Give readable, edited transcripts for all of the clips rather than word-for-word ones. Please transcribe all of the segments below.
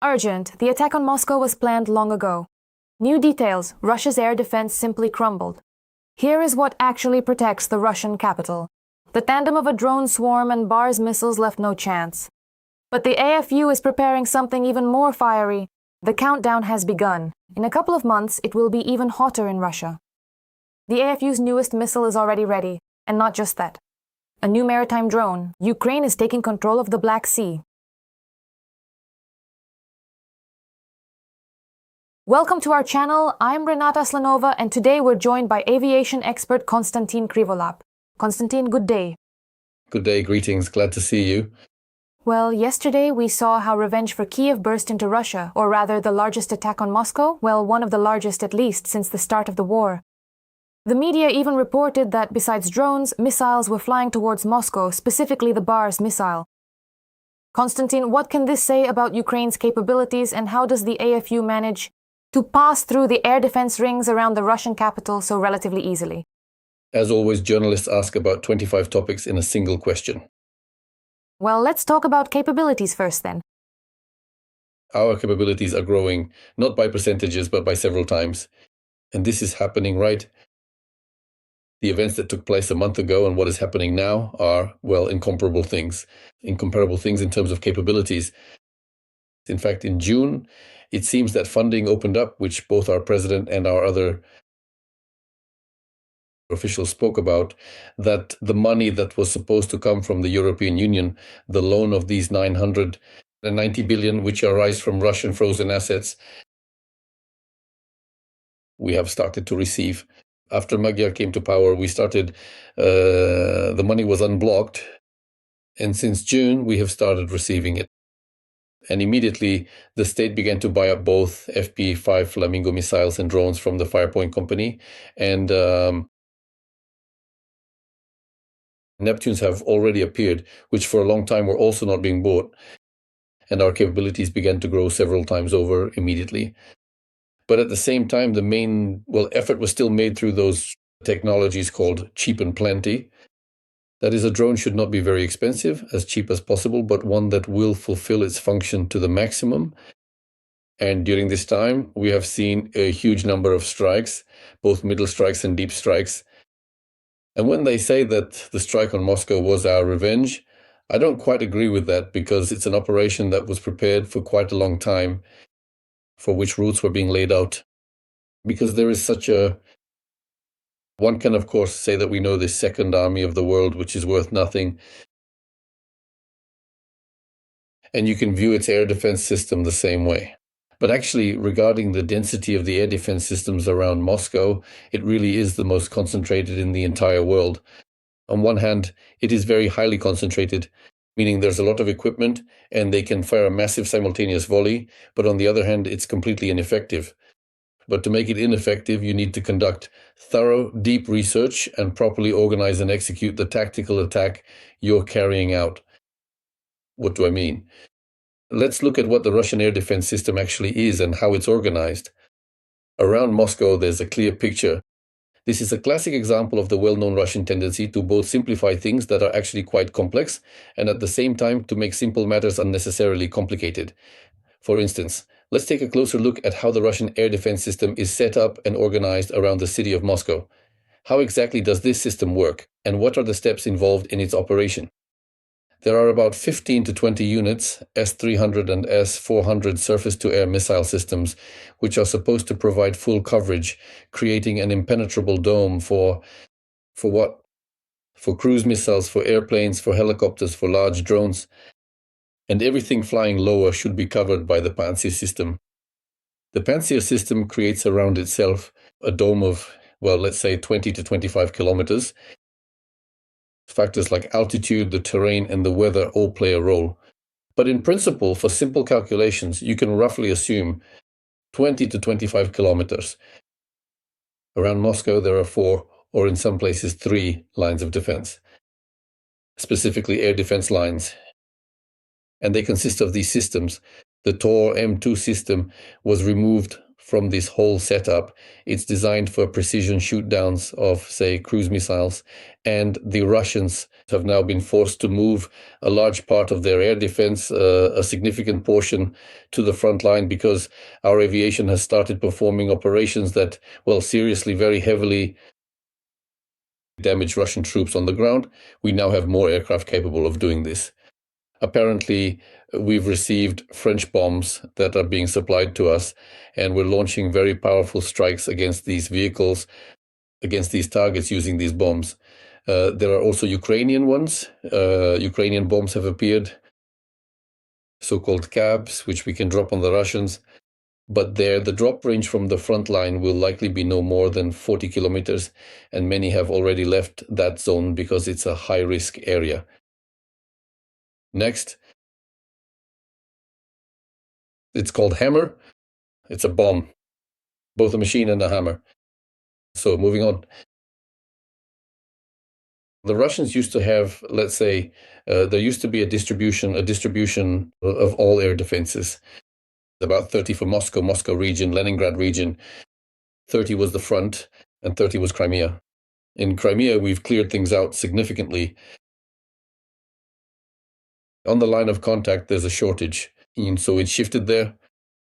Urgent. The attack on Moscow was planned long ago. New details. Russia's air defense simply crumbled. Here is what actually protects the Russian capital. The tandem of a drone swarm and Bar's missiles left no chance. But the AFU is preparing something even more fiery. The countdown has begun. In a couple of months, it will be even hotter in Russia. The AFU's newest missile is already ready, and not just that. A new maritime drone. Ukraine is taking control of the Black Sea. Welcome to our channel. I'm Renata Slanova, and today we're joined by aviation expert Konstantin Krivolap. Konstantin, good day. Good day, greetings. Glad to see you. Well, yesterday we saw how revenge for Kiev burst into Russia, or rather the largest attack on Moscow, well, one of the largest at least since the start of the war. The media even reported that besides drones, missiles were flying towards Moscow, specifically the Bar's missile. Konstantin, what can this say about Ukraine's capabilities, and how does the AFU manage to pass through the air defense rings around the Russian capital so relatively easily? As always, journalists ask about 25 topics in a single question. Well, let's talk about capabilities first then. Our capabilities are growing, not by percentages, but by several times. And this is happening right. The events that took place a month ago and what is happening now are, well, incomparable things. Incomparable things in terms of capabilities. In fact, in June, it seems that funding opened up, which both our president and our other officials spoke about, that the money that was supposed to come from the European Union, the loan of these 990 billion, which arise from Russian frozen assets, we have started to receive. After Magyar came to power, we started, the money was unblocked, and since June, we have started receiving it. And immediately, the state began to buy up both FP5 Flamingo missiles and drones from the Firepoint company, and Neptunes have already appeared, which for a long time were also not being bought, and our capabilities began to grow several times over immediately. But at the same time, the main effort was still made through those technologies called cheap and plenty. That is, a drone should not be very expensive, as cheap as possible, but one that will fulfill its function to the maximum. And during this time, we have seen a huge number of strikes, both middle strikes and deep strikes. And when they say that the strike on Moscow was our revenge, I don't quite agree with that, because it's an operation that was prepared for quite a long time, for which routes were being laid out. Because there is such a... One can, of course, say that we know this second army of the world, which is worth nothing. And you can view its air defense system the same way. But actually, regarding the density of the air defense systems around Moscow, it really is the most concentrated in the entire world. On one hand, it is very highly concentrated, meaning there's a lot of equipment and they can fire a massive simultaneous volley, but on the other hand, it's completely ineffective. But to make it ineffective, you need to conduct thorough, deep research and properly organize and execute the tactical attack you're carrying out. What do I mean? Let's look at what the Russian air defense system actually is and how it's organized. Around Moscow, there's a clear picture. This is a classic example of the well-known Russian tendency to both simplify things that are actually quite complex and at the same time to make simple matters unnecessarily complicated. For instance, let's take a closer look at how the Russian air defense system is set up and organized around the city of Moscow. How exactly does this system work, and what are the steps involved in its operation? There are about 15 to 20 units, S-300 and S-400 surface-to-air missile systems, which are supposed to provide full coverage, creating an impenetrable dome for what? For cruise missiles, for airplanes, for helicopters, for large drones. And everything flying lower should be covered by the Pantsir system. The Pantsir system creates around itself a dome of, let's say 20 to 25 kilometers. Factors like altitude, the terrain, and the weather all play a role. But in principle, for simple calculations, you can roughly assume 20 to 25 kilometers. Around Moscow, there are 4, or in some places 3, lines of defense, specifically air defense lines. And they consist of these systems. The Tor M2 system was removed from this whole setup. It's designed for precision shoot downs of, say, cruise missiles. And the Russians have now been forced to move a large part of their air defense, a significant portion, to the front line because our aviation has started performing operations that, well, seriously, very heavily damage Russian troops on the ground. We now have more aircraft capable of doing this. Apparently, we've received French bombs that are being supplied to us, and we're launching very powerful strikes against these vehicles, against these targets using these bombs. There are also Ukrainian ones. Ukrainian bombs have appeared, so-called cabs, which we can drop on the Russians. But the drop range from the front line will likely be no more than 40 kilometers, and many have already left that zone because it's a high-risk area. Next, it's called Hammer. It's a bomb, both a machine and a hammer. So moving on. The Russians used to have, let's say, there used to be a distribution of all air defenses. About 30 for Moscow region, Leningrad region. 30 was the front, and 30 was Crimea. In Crimea, we've cleared things out significantly. On the line of contact, there's a shortage, and so it shifted there.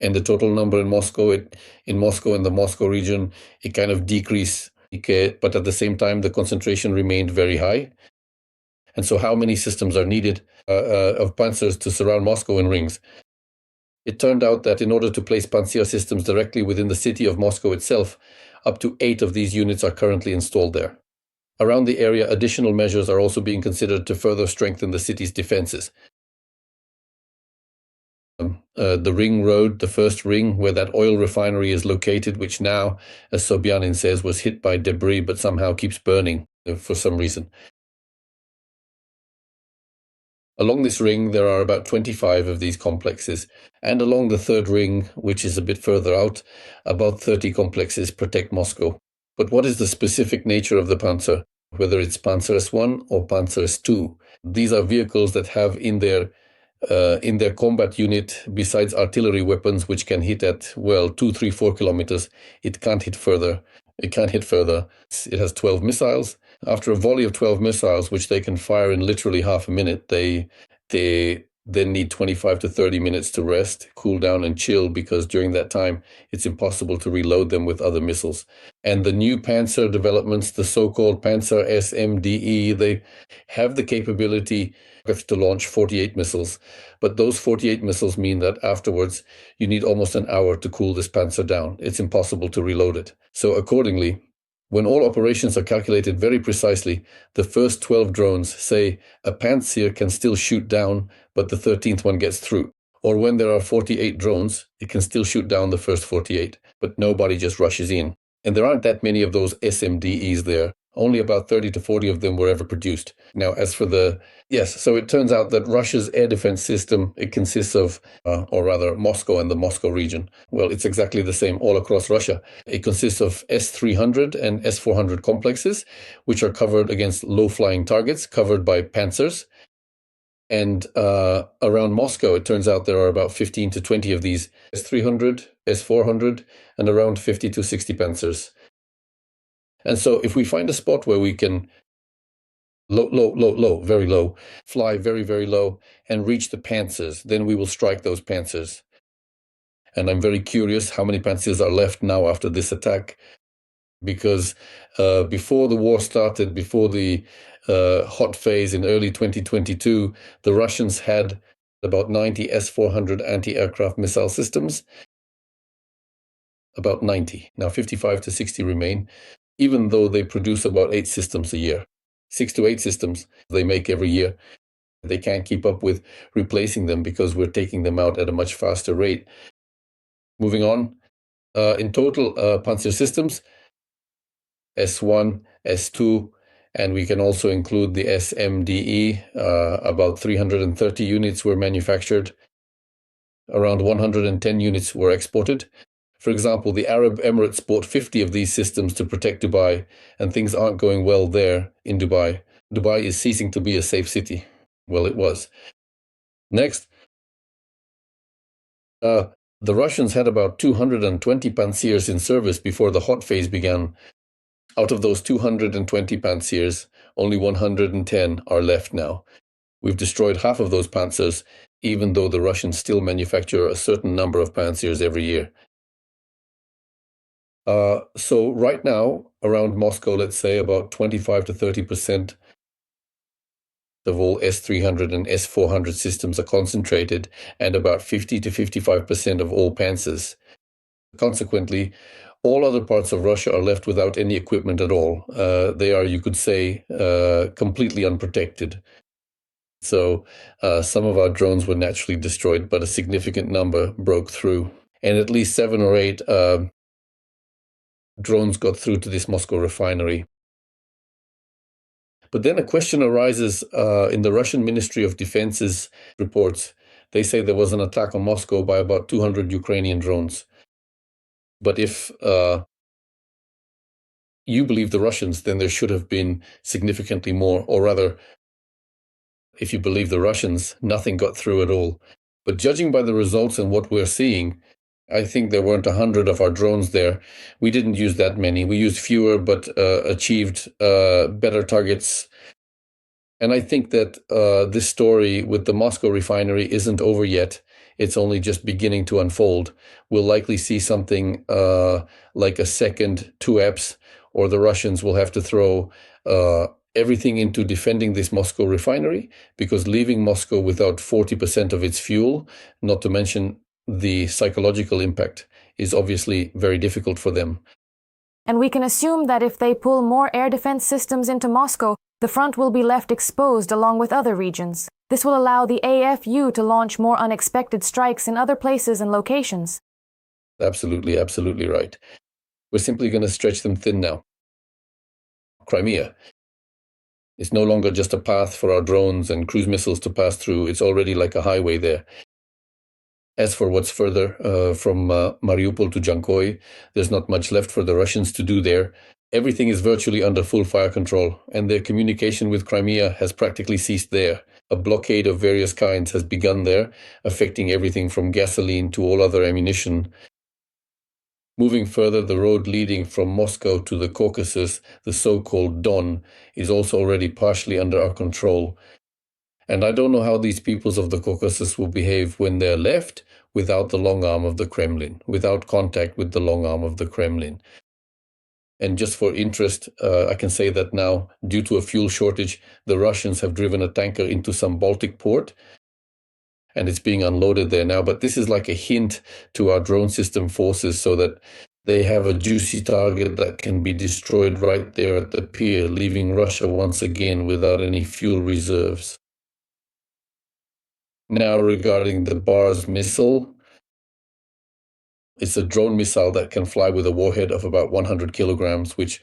And the total number in Moscow, and the Moscow region, it kind of decreased. But at the same time, the concentration remained very high. And so how many systems are needed of Panzers to surround Moscow in rings? It turned out that in order to place Panzer systems directly within the city of Moscow itself, up to 8 of these units are currently installed there. Around the area, additional measures are also being considered to further strengthen the city's defenses. The ring road, the first ring where that oil refinery is located, which now, as Sobyanin says, was hit by debris but somehow keeps burning for some reason. Along this ring, there are about 25 of these complexes, and along the third ring, which is a bit further out, about 30 complexes protect Moscow. But what is the specific nature of the Panzer? Whether it's Panzer S1 or Panzer S2, these are vehicles that have in their combat unit, besides artillery weapons, which can hit at, well, 2, 3, 4 kilometers, it can't hit further. It has 12 missiles. After a volley of 12 missiles, which they can fire in literally half a minute, they then need 25 to 30 minutes to rest, cool down, and chill, because during that time, it's impossible to reload them with other missiles. And the new Panzer developments, the so-called Panzer SMDE, they have the capability to launch 48 missiles. But those 48 missiles mean that afterwards, you need almost an hour to cool this Panzer down. It's impossible to reload it. So accordingly, when all operations are calculated very precisely, the first 12 drones say a Panzer can still shoot down, but the 13th one gets through. Or when there are 48 drones, it can still shoot down the first 48, but nobody just rushes in. And there aren't that many of those SMDEs there. Only about 30 to 40 of them were ever produced. Now, as for so it turns out that Russia's air defense system, it consists of, or rather Moscow and the Moscow region. Well, it's exactly the same all across Russia. It consists of S-300 and S-400 complexes, which are covered against low-flying targets, covered by Panzers. And around Moscow, it turns out there are about 15 to 20 of these S-300, S-400, and around 50 to 60 Panzers. And so if we find a spot where we can very low, fly very, very low, and reach the Panzers, then we will strike those Panzers. And I'm very curious how many Panzers are left now after this attack, because before the war started, before the hot phase in early 2022, the Russians had about 90 S-400 anti-aircraft missile systems, about 90. Now 55 to 60 remain, even though they produce about 8 systems a year. 6 to 8 systems they make every year. They can't keep up with replacing them because we're taking them out at a much faster rate. Moving on, in total, Panzer systems, S1, S2, and we can also include the SMDE. About 330 units were manufactured. Around 110 units were exported. For example, the Arab Emirates bought 50 of these systems to protect Dubai, and things aren't going well there in Dubai. Dubai is ceasing to be a safe city. Well, it was. Next, The Russians had about 220 Pantsers in service before the hot phase began. Out of those 220 Pantsers, only 110 are left now. We've destroyed half of those Pantsers, even though the Russians still manufacture a certain number of Pantsers every year. So right now, around Moscow, let's say about 25 to 30% of all S-300 and S-400 systems are concentrated, and about 50 to 55% of all Pantsers. Consequently, all other parts of Russia are left without any equipment at all. They are, you could say, completely unprotected. So some of our drones were naturally destroyed, but a significant number broke through. And at least 7 or 8 drones got through to this Moscow refinery. But then a question arises in the Russian Ministry of Defense's reports. They say there was an attack on Moscow by about 200 Ukrainian drones. But if you believe the Russians, then there should have been significantly more, or rather, if you believe the Russians, nothing got through at all. But judging by the results and what we're seeing, I think there weren't 100 of our drones there. We didn't use that many. We used fewer, but achieved better targets. And I think that this story with the Moscow refinery isn't over yet. It's only just beginning to unfold. We'll likely see something like a second 2EPS, or the Russians will have to throw everything into defending this Moscow refinery, because leaving Moscow without 40% of its fuel, not to mention the psychological impact, is obviously very difficult for them. And we can assume that if they pull more air defense systems into Moscow, the front will be left exposed along with other regions. This will allow the AFU to launch more unexpected strikes in other places and locations. Absolutely, absolutely right. We're simply going to stretch them thin now. Crimea is no longer just a path for our drones and cruise missiles to pass through. It's already like a highway there. As for what's further from Mariupol to Jankoy, there's not much left for the Russians to do there. Everything is virtually under full fire control, and their communication with Crimea has practically ceased there. A blockade of various kinds has begun there, affecting everything from gasoline to all other ammunition. Moving further, the road leading from Moscow to the Caucasus, the so-called Don, is also already partially under our control. And I don't know how these peoples of the Caucasus will behave when they're left without the long arm of the Kremlin, without contact with the long arm of the Kremlin. And just for interest, I can say that now, due to a fuel shortage, the Russians have driven a tanker into some Baltic port, and it's being unloaded there now. But this is like a hint to our drone system forces, so that they have a juicy target that can be destroyed right there at the pier, leaving Russia once again without any fuel reserves. Now, regarding the BARS missile, it's a drone missile that can fly with a warhead of about 100 kilograms, which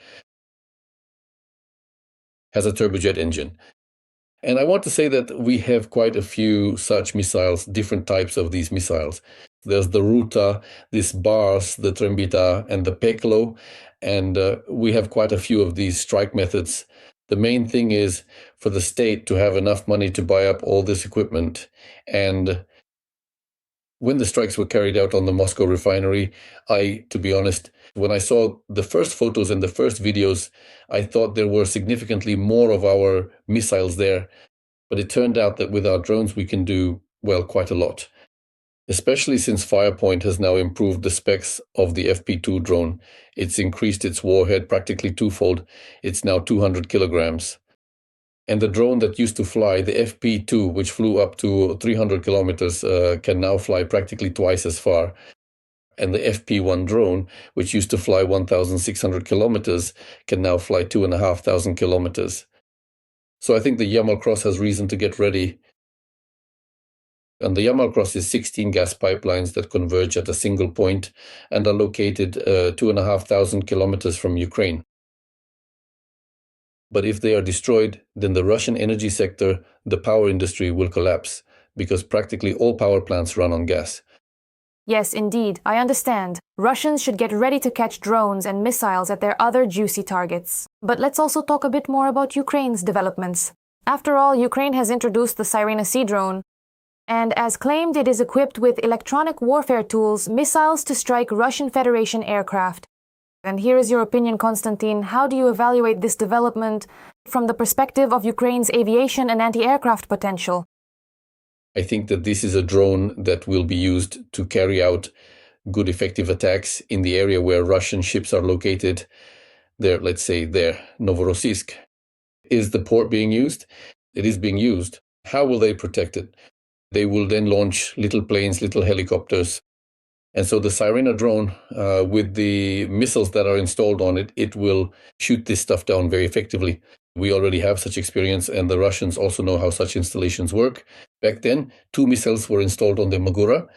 has a turbojet engine. And I want to say that we have quite a few such missiles, different types of these missiles. There's the Ruta, this BARS, the Trembita, and the Peklo, and we have quite a few of these strike methods. The main thing is for the state to have enough money to buy up all this equipment. And when the strikes were carried out on the Moscow refinery, to be honest, when I saw the first photos and the first videos, I thought there were significantly more of our missiles there. But it turned out that with our drones, we can do, well, quite a lot. Especially since Firepoint has now improved the specs of the FP2 drone. It's increased its warhead practically twofold. It's now 200 kilograms. And the drone that used to fly, the FP2, which flew up to 300 kilometers, can now fly practically twice as far. And the FP1 drone, which used to fly 1,600 kilometers, can now fly 2,500 kilometers. So I think the Yamal Cross has reason to get ready. And the Yamal Cross is 16 gas pipelines that converge at a single point and are located 2,500 kilometers from Ukraine. But if they are destroyed, then the Russian energy sector, the power industry, will collapse, because practically all power plants run on gas. Yes, indeed, I understand. Russians should get ready to catch drones and missiles at their other juicy targets. But let's also talk a bit more about Ukraine's developments. After all, Ukraine has introduced the Sirena Sea drone. And as claimed, it is equipped with electronic warfare tools, missiles to strike Russian Federation aircraft. And here is your opinion, Konstantin. How do you evaluate this development from the perspective of Ukraine's aviation and anti-aircraft potential? I think that this is a drone that will be used to carry out good, effective attacks in the area where Russian ships are located. There, let's say there, Novorossiysk. Is the port being used? It is being used. How will they protect it? They will then launch little planes, little helicopters. And so the Sirena drone, with the missiles that are installed on it, it will shoot this stuff down very effectively. We already have such experience, and the Russians also know how such installations work. Back then, 2 missiles were installed on the Magura,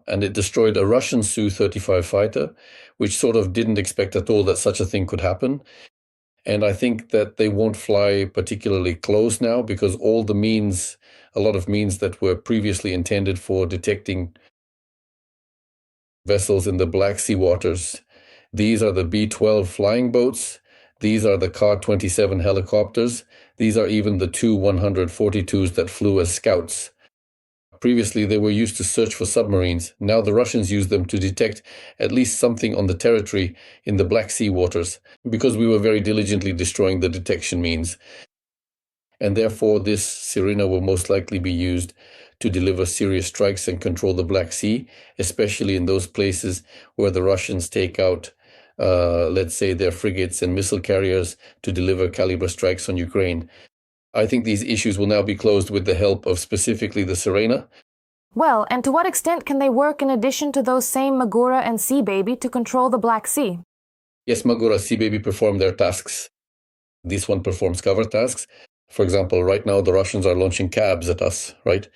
and it destroyed a Russian Su-35 fighter, which sort of didn't expect at all that such a thing could happen. And I think that they won't fly particularly close now because all the means, a lot of means that were previously intended for detecting vessels in the Black Sea waters. These are the B-12 flying boats. These are the Ka-27 helicopters. These are even the 2 142s that flew as scouts. Previously, they were used to search for submarines. Now the Russians use them to detect at least something on the territory in the Black Sea waters, because we were very diligently destroying the detection means. And therefore, this Sirena will most likely be used to deliver serious strikes and control the Black Sea, especially in those places where the Russians take out, let's say, their frigates and missile carriers to deliver caliber strikes on Ukraine. I think these issues will now be closed with the help of specifically the Sirena. Well, and to what extent can they work in addition to those same Magura and Sea Baby to control the Black Sea? Yes, Magura, Sea Baby perform their tasks. This one performs cover tasks. For example, right now the Russians are launching cabs at us, right?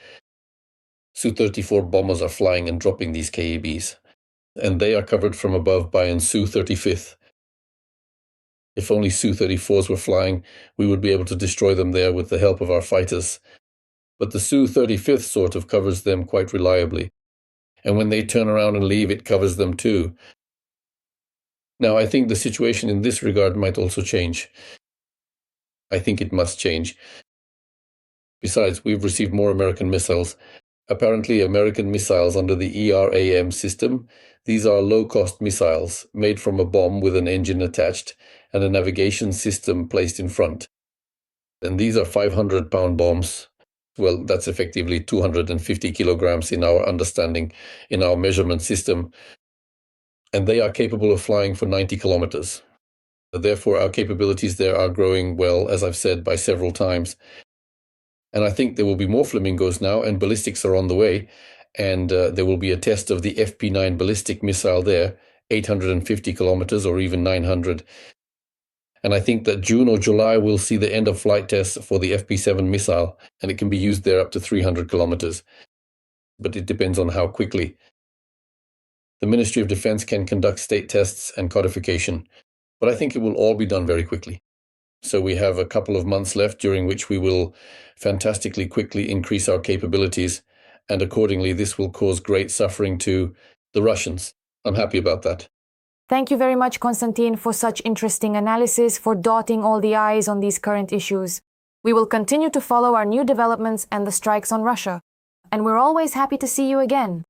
Su-34 bombers are flying and dropping these KABs, and they are covered from above by an Su-35th. If only Su-34s were flying, we would be able to destroy them there with the help of our fighters. But the Su-35th sort of covers them quite reliably. And when they turn around and leave, it covers them too. Now, I think the situation in this regard might also change. I think it must change. Besides, we've received more American missiles. Apparently, American missiles under the ERAM system, these are low-cost missiles made from a bomb with an engine attached and a navigation system placed in front. And these are 500-pound bombs. Well, that's effectively 250 kilograms in our understanding, in our measurement system. And they are capable of flying for 90 kilometers. Therefore, our capabilities there are growing well, as I've said, by several times. And I think there will be more Flamingos now, and ballistics are on the way. And there will be a test of the FP9 ballistic missile there, 850 kilometers or even 900. And I think that June or July will see the end of flight tests for the FP7 missile, and it can be used there up to 300 kilometers. But it depends on how quickly. The Ministry of Defense can conduct state tests and codification, but I think it will all be done very quickly. So we have a couple of months left during which we will fantastically quickly increase our capabilities, and accordingly this will cause great suffering to the Russians. I'm happy about that. Thank you very much, Konstantin, for such interesting analysis, for dotting all the I's on these current issues. We will continue to follow our new developments and the strikes on Russia. And we're always happy to see you again.